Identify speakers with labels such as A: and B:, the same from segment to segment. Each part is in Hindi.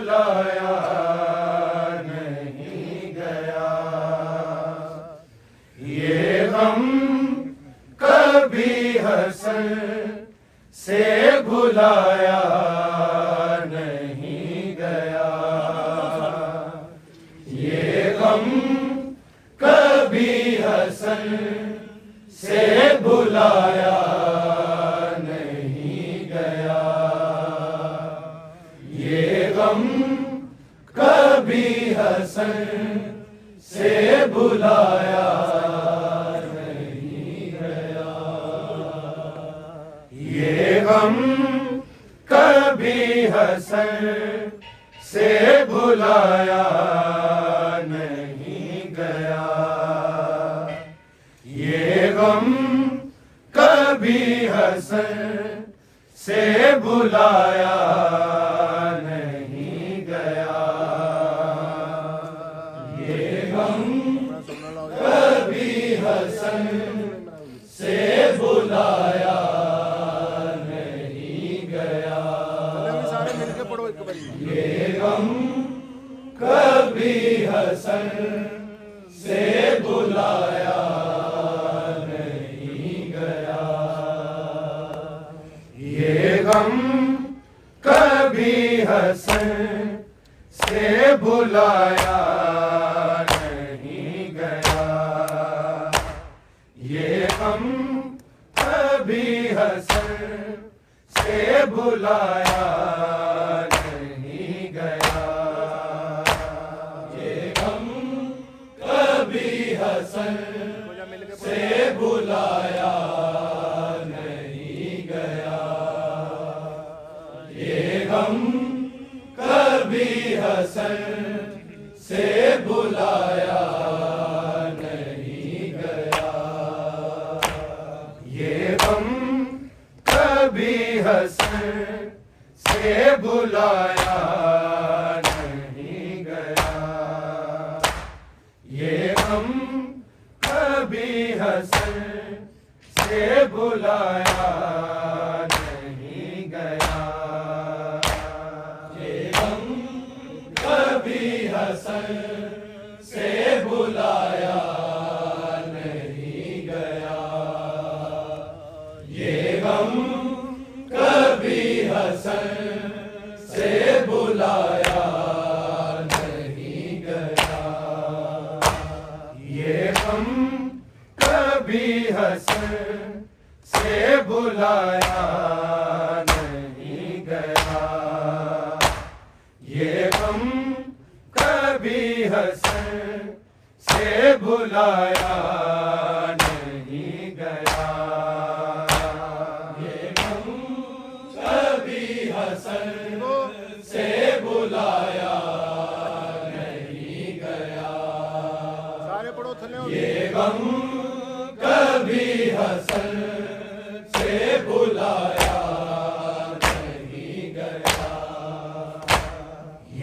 A: बुलाया नहीं गया। ये गम कभी हसन से भुलाया नहीं गया। ये गम कभी हसन से भुलाया नहीं गया। ये गम कभी हसन से भुलाया नहीं गया। ये गम कभी हसन से भुलाया नहीं गया। ये गम कभी हसन से भुलाया नहीं गया। ये गम कभी हसन से भुलाया नहीं गया। ये गम कभी हसन से भुलाया नहीं गया। ये गम कभी हसन से भुलाया नहीं गया। ये गम कभी हसन से भुलाया नहीं गया। ये गम कभी हसन से भुलाया नहीं गया। ये गम कभी हसन से भुलाया नहीं गया। ये गम कभी हसन से भुलाया नहीं गया। ये गम कभी हसन से भुलाया नहीं गया। ये गम कभी हसन से भुलाया नहीं गया। ये गम कभी हसन से भुलाया नहीं गया। ये गम कभी हसन से भुलाया नहीं गया। ये गम कभी हसन से भुलाया नहीं गया। ये गम कभी हसन से भुलाया नहीं गया।
B: सारे पढ़ो थले।
A: ये गम कभी हसन से भुलाया नहीं गया।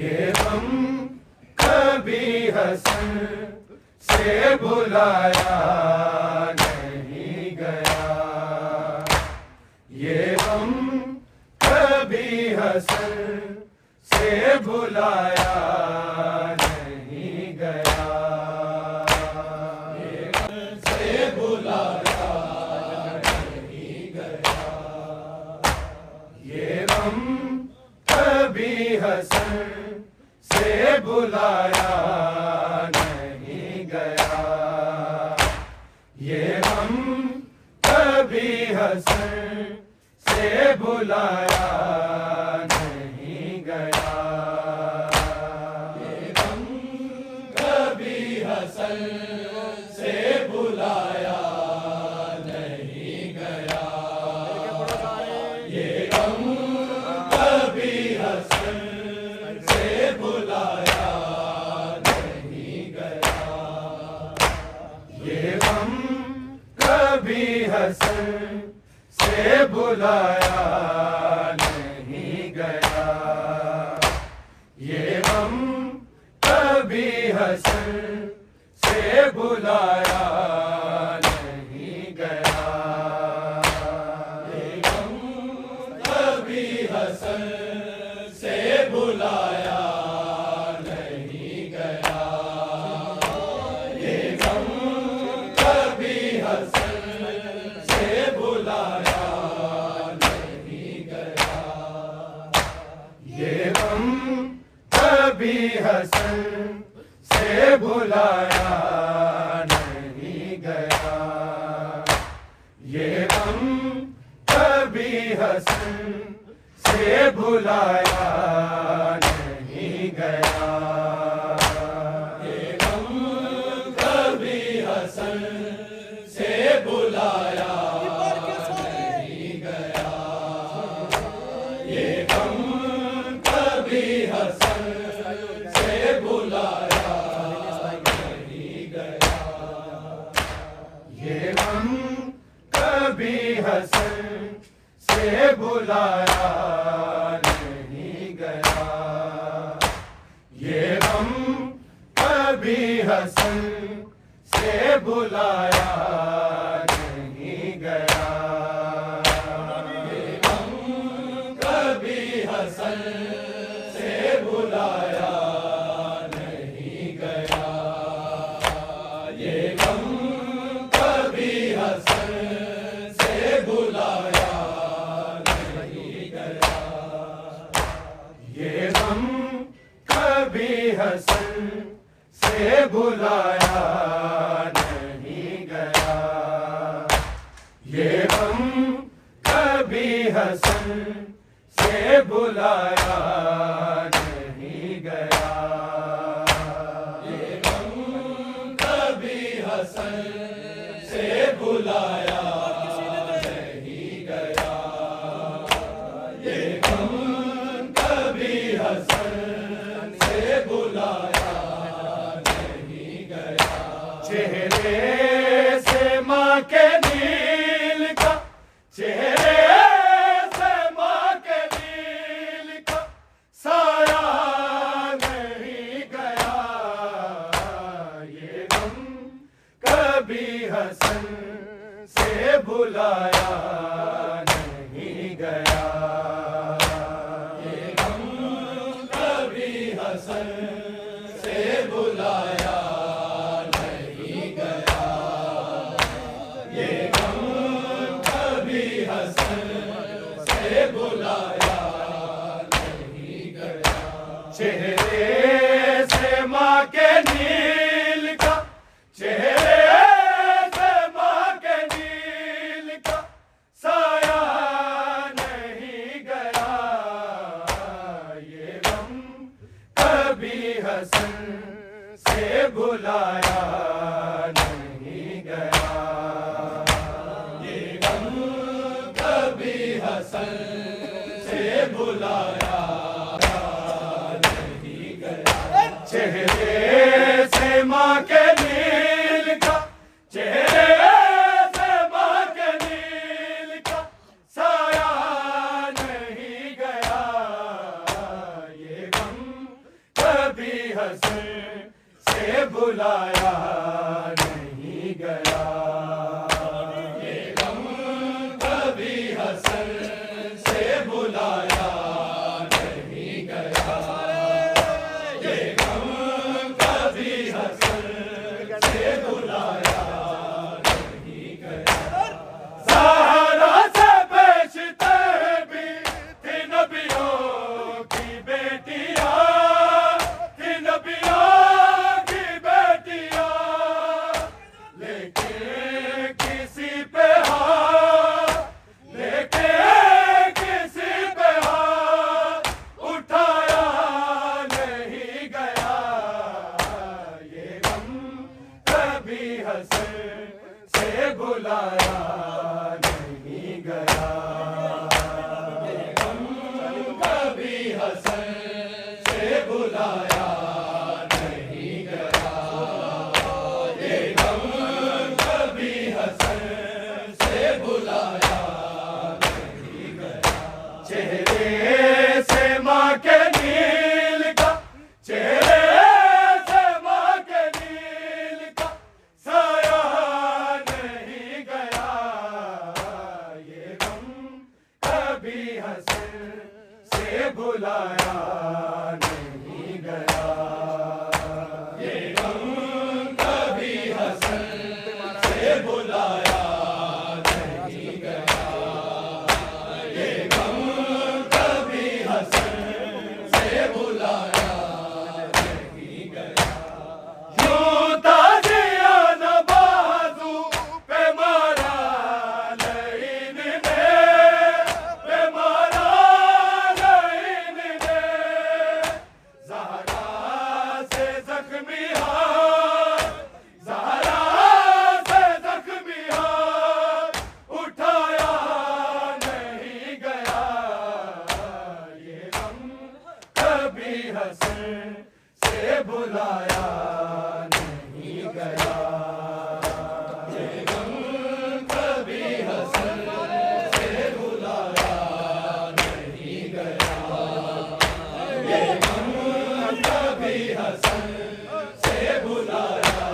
A: ये गम कभी हसन से भुलाया नहीं गया। ये गम कभी हसन से भुलाया नहीं गया। ये गम से भुलाया नहीं गया। ये गम कभी हसन से भुलाया नहीं गया। ये गम कभी हसन से भुलाया नहीं गया। ये गम कभी हसन से भुलाया नहीं गया। ये गम कभी हसन से भुलाया नहीं गया। ये गम कभी हसन से भुलाया नहीं गया। ये गम कभी हसन से भुलाया नहीं गया। ये गम कभी हसन से भुलाया से बुलाया नहीं गया। ये गम कभी हसन से बुलाया नहीं गया। ये गम कभी हसन से बुलाया नहीं गया। ये गम कभी हसन से बुलाया नहीं गया। ये गम कभी हसन से बुलाया नहीं गया। ये गम कभी हसन से बुलाया नहीं गया। ये गम कभी हसन से बुलाया नहीं गया। ये गम कभी हसन से बुलाया नहीं गया। ये गम कभी हसन से बुलाया नहीं गया। ये गम कभी हसन से बुलाया नहीं गया। ये गम कभी हसन से बुलाया नहीं गया। ये गम कभी हसन से बुलाया नहीं गया। चेहरे से माँ के नील का, चेहरे से माँ के नील का साया नहीं गया। ये गम कभी हसन से बुलाया नहीं गया। ये गम कभी हसन से बुलाया नहीं गया। ये गम कभी हसन से बुलाया नहीं गया। चेहरे से माँ के नील का, चेहरे से माँ के नील का साया नहीं गया। ये गम कभी हसन से बुलाया नहीं गया। ये गम कभी हसन से बुलाया नहीं गया। चेहरे से माँ के नील का, चेहरे से माँ के नील का साया नहीं गया। ये गम कभी हसन से बुलाया नहीं गया। ये गम कभी हसन से बुलाया नहीं गया। ये गम कभी हसन से बुलाया नहीं गया। सहारा से बेचते भी थी नबियों की बेटियां, थी नबियों की बेटियां। लेकिन किसी पे हाथ, लेकिन किसी पे हाथ उठाया नहीं गया। ये गम कभी हसन से बुलाया नहीं गया। ये गम कभी हसन से बुलाया नहीं गया। ये गम कभी हसन से बुलाया नहीं गया। चेहरे से माँ के नील का, चेहरे से माँ के नील का साया नहीं गया। बुलाया नहीं गया। ये गम कभी हसन से बुलाया नहीं गया। ये गम कभी हसन से बुलाया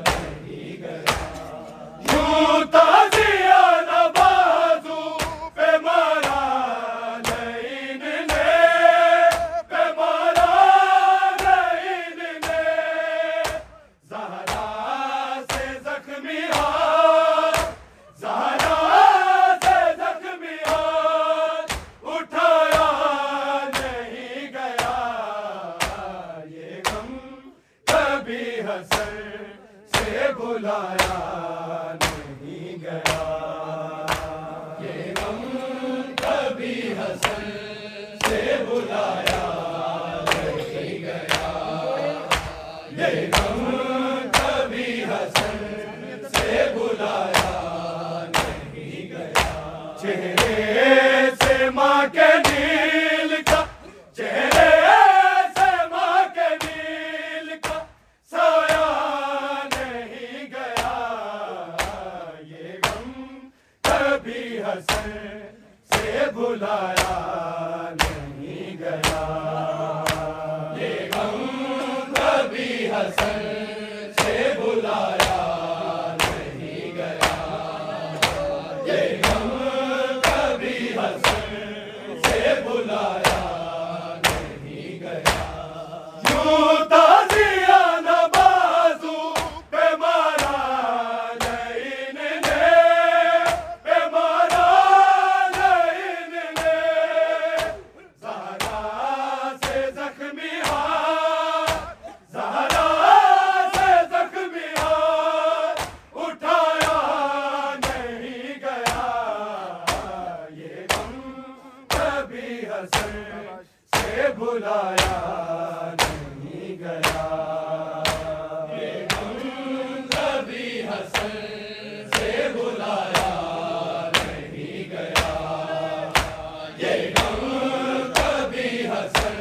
A: नहीं गया। यूं ताज़िया न बाजू पे मारा लईन ने, पे मारा लईन ने। ज़हरा से ज़ख्मी हाथ, ज़हरा से ज़ख्मी हाथ उठाया नहीं गया। ये गम कभी हसन से बुलाया नहीं गया। ये गम कभी हसन से बुलाया नहीं गया। ये गम कभी हसन से बुलाया नहीं गया। चेहरे से माँ के नील का, चेहरे से माँ के नील का साया नहीं गया। ये गम कभी हसन से बुलाया नहीं गया। ये गम कभी हसन से बुलाया नहीं गया। ये गम कभी हसन से बुलाया नहीं गया। यूं ताज़िया न बाजू पे मारा लईन ने, पे मारा लईन ने। ज़हरा से ज़ख्मी हाथ, ज़हरा से ज़ख्मी हाथ उठाया नहीं गया। ये गम कभी हसन से बुलाया नहीं गया। ये गम कभी हसन से बुलाया नहीं गया। ये गम कभी हसन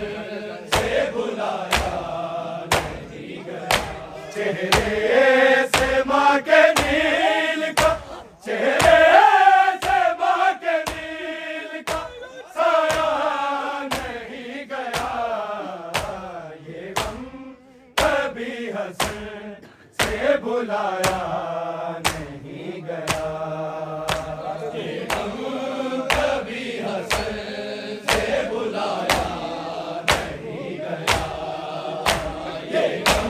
A: से बुलाया नहीं गया। चेहरे से माँ के नील का, चेहरे से माँ के नील का साया नहीं गया। ये गम कभी हसन से बुलाया नहीं गया। ये गम कभी हसन से बुलाया नहीं गया। ये गम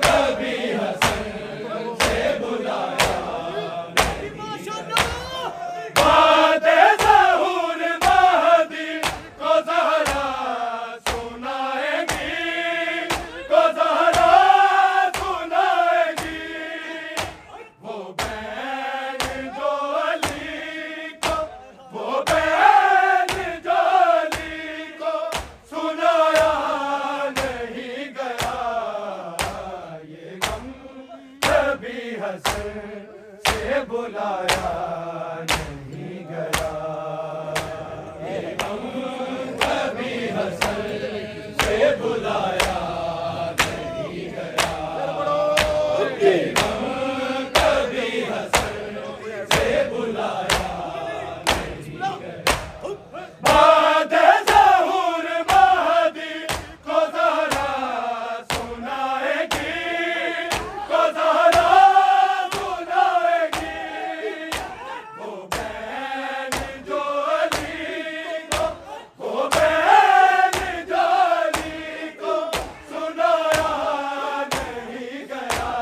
A: कभी हसन से बुलाया नहीं गया। बातें ज़हूर महदी को ज़हरा सुनाएगी, को ज़हरा सुनाएगी। वो बैन जो अली को, वो बैन जो अली को सुनाया नहीं गया। ये गम कभी हसन से बुलाया नहीं गया। ये गम कभी हसन से बुलाया नहीं गया। ये गम कभी हसन से बुलाया नहीं गया। बातें ज़हूर महदी को ज़हरा सुनाएगी, को ज़हरा सुनाएगी। वो बैन जो अली को, वो बैन जो अली को सुनाया नहीं गया।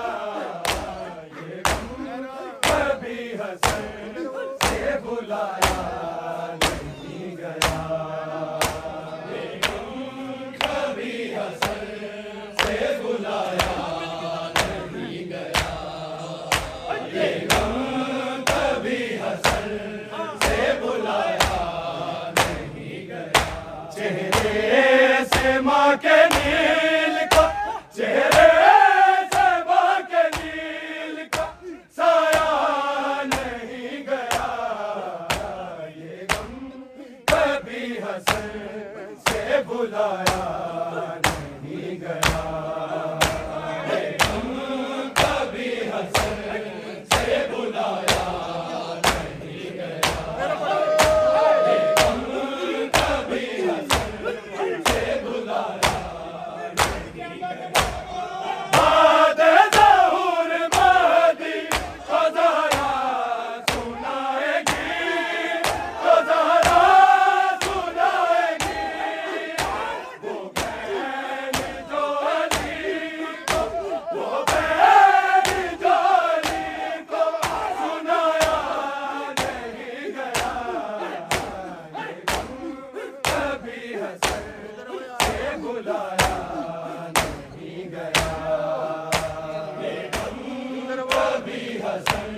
A: हसन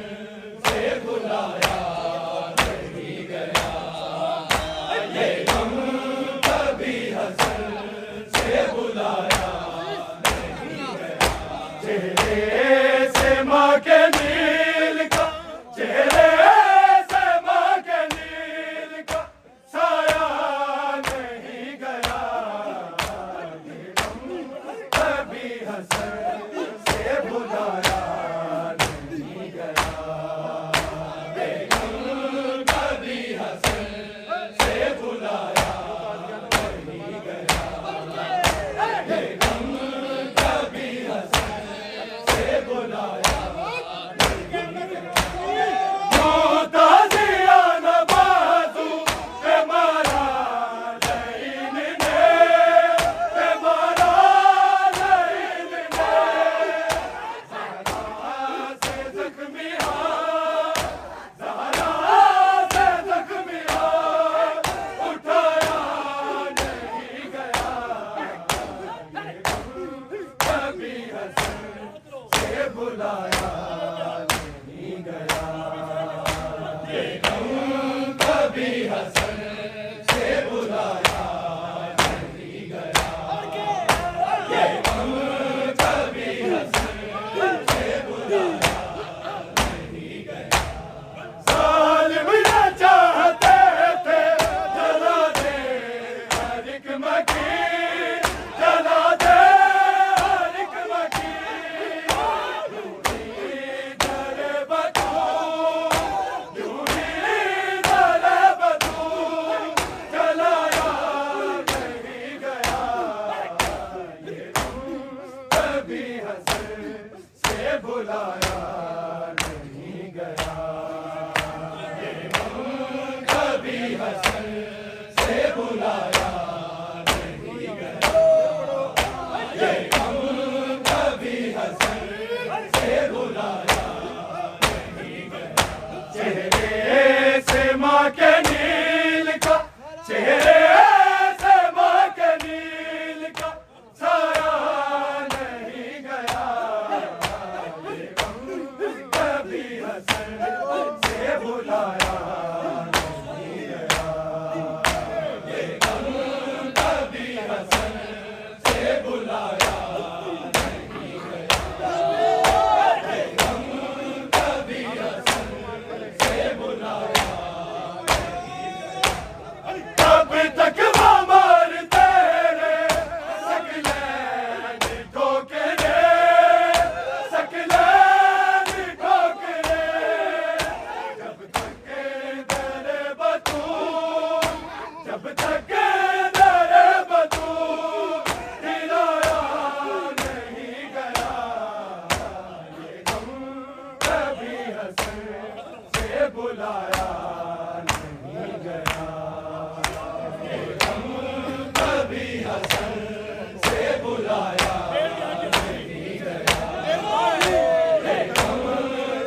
A: से बुलाया नहीं गया, ये गम कभी हसन से बुलाया नहीं गया। चेहरे से माँ के नील का, चेहरे से माँ के नील का साया नहीं गया, ये गम कभी हसन से बुलाया नहीं गया, ये गम कभी हसन से बुलाया नहीं गया, ये गम कभी हसन से बुलाया नहीं गया। यूं ताज़िया नवाज़ू के मारा ज़हीन ने, के मारा ज़हीन ने, ज़हरा से ज़ख्मी हाथ, ज़हरा से ज़ख्मी हाथ उठाया नहीं गया, ये गम कभी हसन से बुलाया नहीं गया, ये गम कभी हसन से बुलाया नहीं गया, ये गम कभी हसन से बुलाया नहीं गया। ज़ालिम ये चाहते थे जला दे हर एक मकीन, जला दे हर एक मकीन, यूं ही जले बतून, यूं ही जले बतून, जलाया नहीं गया, ये गम कभी हसन से बुलाया नहीं गया, ये गम कभी हसन से बुलाया नहीं गया, ये गम कभी हसन से बुलाया नहीं गया। चेहरे से माँ के नील का, चेहरे से माँ के नील का साया नहीं गया, ये गम कभी हसन से बुलाया नहीं गया, ये गम कभी हसन से बुलाया नहीं गया, ये गम कभी हसन से बुलाया नहीं गया। कब तक वो मारते रहे सकलैन ठोकरे, सकलैन ठोकरे, जब तक दरे बतून, जब तक दरे बतून हिलाया नहीं गया, ये गम कभी हसन से बुलाया नहीं गया, ये गम कभी हसन से बुलाया नहीं गया, ये गम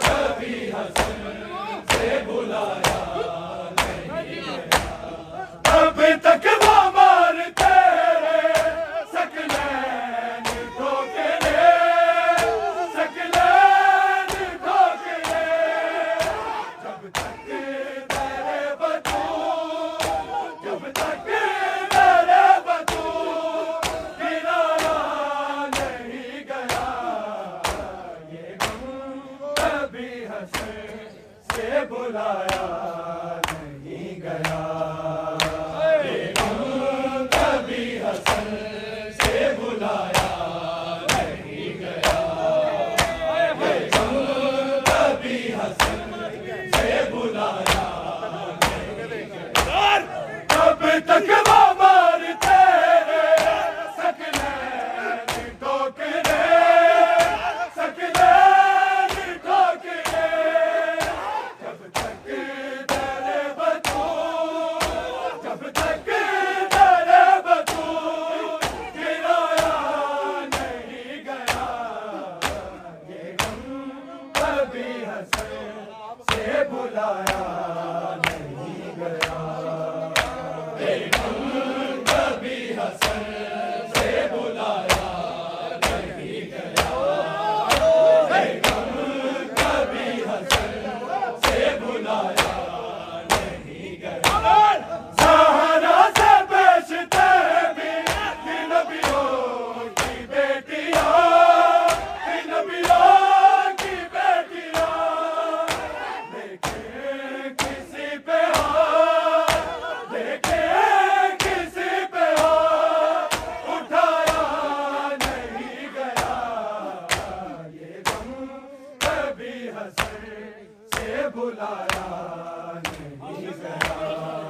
A: कभी हसन से बुलाया नहीं गया। तब तक वो मारते रहे सकलैन ठोकरे, सकलैन ठोकरे, जब तक दरे बतून, जब तक दरे बतून हिलाया नहीं गया, ये गम कभी हसन से बुलाया नहीं गया, ये गम कभी हसन से बुलाया नहीं गया, ये गम कभी हसन से बुलाया नहीं गया। तब तक वो मारते रहे सकलैन ठोकरे, सकलैन ठोकरे, जब तक दरे बतून, जब तक दरे बतून गिराया नहीं गया, ये गम कभी हसन से बुलाया नहीं गया, ये गम कभी हसन से बुलाया नहीं गया, ये गम कभी बुलाया नहीं गया।